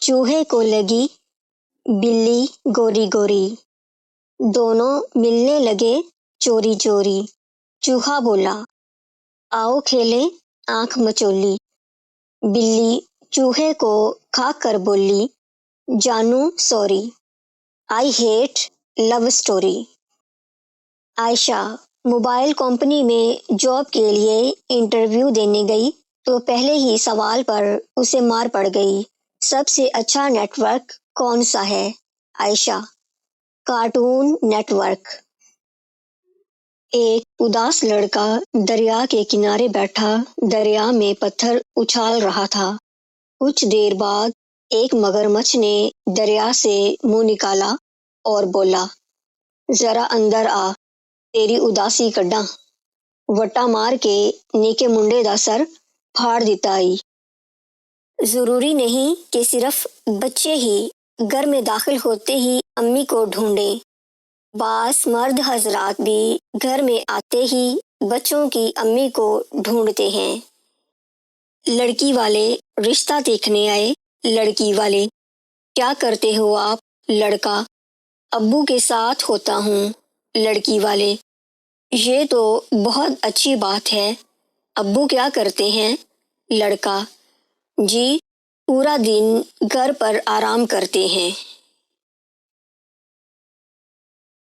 چوہے کو لگی بلی گوری گوری، دونوں ملنے لگے چوری چوری۔ چوہا بولا آؤ کھیلیں آنکھ مچولی۔ بلی چوہے کو کھا کر بولی جانو sorry, I hate love story. Ayesha mobile company میں جاب کے لیے انٹرویو دینے گئی تو پہلے ہی سوال پر اسے مار پڑ گئی۔ سب سے اچھا نیٹ ورک کون سا ہے؟ عائشہ کارٹون نیٹ ورک۔ ایک اداس لڑکا دریا کے کنارے بیٹھا دریا میں پتھر اچھال رہا تھا۔ کچھ دیر بعد ایک مگرمچھ نے دریا سے منہ نکالا اور بولا ذرا اندر آ تیری اداسی کڈاں، وٹا مار کے نیکے منڈے دا سر پھاڑ دیتا ای۔ ضروری نہیں کہ صرف بچے ہی گھر میں داخل ہوتے ہی امی کو ڈھونڈیں، بعض مرد حضرات بھی گھر میں آتے ہی بچوں کی امی کو ڈھونڈتے ہیں۔ لڑکی والے رشتہ دیکھنے آئے۔ لڑکی والے کیا کرتے ہو آپ؟ لڑکا ابو کے ساتھ ہوتا ہوں۔ لڑکی والے یہ تو بہت اچھی بات ہے، ابو کیا کرتے ہیں؟ لڑکا جی پورا دن گھر پر آرام کرتے ہیں۔